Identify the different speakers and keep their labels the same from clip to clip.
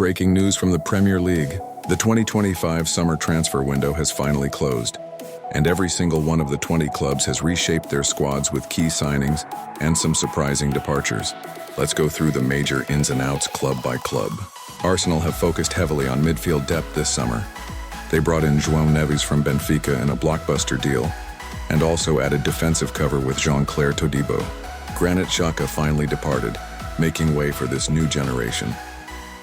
Speaker 1: Breaking news from the Premier League. The 2025 summer transfer window has finally closed, and every single one of the 20 clubs has reshaped their squads with key signings and some surprising departures. Let's go through the major ins and outs club by club. Arsenal have focused heavily on midfield depth this summer. They brought in João Neves from Benfica in a blockbuster deal, and also added defensive cover with Jean-Claire Todibo. Granit Xhaka finally departed, making way for this new generation.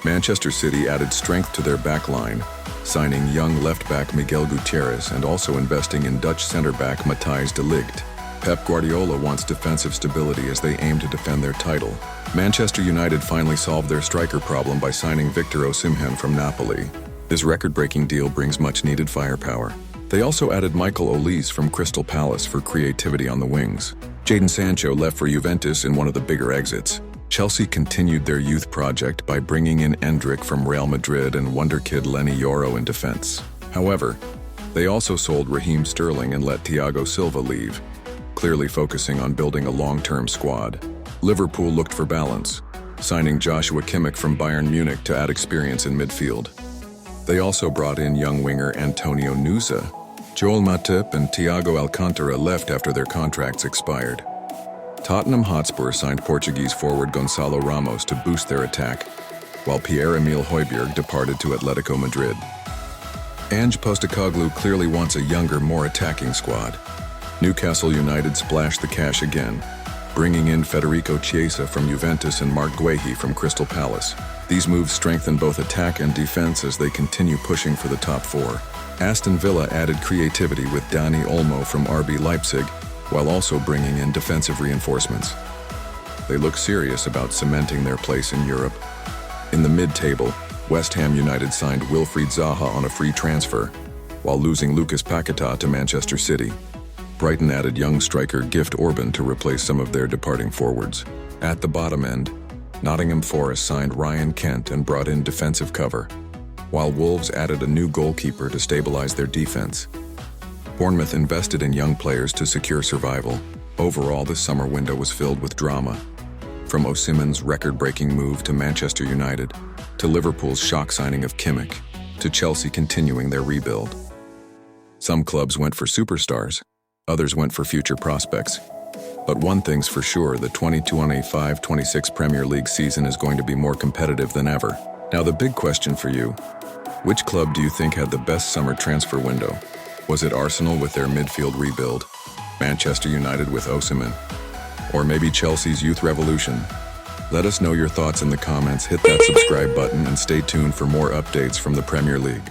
Speaker 1: Manchester City added strength to their back line, signing young left-back Miguel Gutierrez and also investing in Dutch centre-back Matthijs de Ligt. Pep Guardiola wants defensive stability as they aim to defend their title. Manchester United finally solved their striker problem by signing Victor Osimhen from Napoli. This record-breaking deal brings much-needed firepower. They also added Michael Olise from Crystal Palace for creativity on the wings. Jadon Sancho left for Juventus in one of the bigger exits. Chelsea continued their youth project by bringing in Endrick from Real Madrid and wonderkid Leny Yoro in defense. However, they also sold Raheem Sterling and let Thiago Silva leave, clearly focusing on building a long-term squad. Liverpool looked for balance, signing Joshua Kimmich from Bayern Munich to add experience in midfield. They also brought in young winger Antonio Nusa. Joel Matip and Thiago Alcantara left after their contracts expired. Tottenham Hotspur signed Portuguese forward Gonçalo Ramos to boost their attack, while Pierre-Emile Højbjerg departed to Atletico Madrid. Ange Postecoglou clearly wants a younger, more attacking squad. Newcastle United splashed the cash again, bringing in Federico Chiesa from Juventus and Marc Guehi from Crystal Palace. These moves strengthen both attack and defense as they continue pushing for the top four. Aston Villa added creativity with Dani Olmo from RB Leipzig, while also bringing in defensive reinforcements. They look serious about cementing their place in Europe. In the mid-table, West Ham United signed Wilfried Zaha on a free transfer, while losing Lucas Paquetá to Manchester City. Brighton added young striker Gift Orban to replace some of their departing forwards. At the bottom end, Nottingham Forest signed Ryan Kent and brought in defensive cover, while Wolves added a new goalkeeper to stabilize their defense. Bournemouth invested in young players to secure survival. Overall, this summer window was filled with drama. From Osimhen's record-breaking move to Manchester United, to Liverpool's shock signing of Kimmich, to Chelsea continuing their rebuild. Some clubs went for superstars, others went for future prospects. But one thing's for sure, the 2025-26 Premier League season is going to be more competitive than ever. Now the big question for you, which club do you think had the best summer transfer window? Was it Arsenal with their midfield rebuild, Manchester United with Osimhen, or maybe Chelsea's youth revolution? Let us know your thoughts in the comments, hit that subscribe button, and stay tuned for more updates from the Premier League.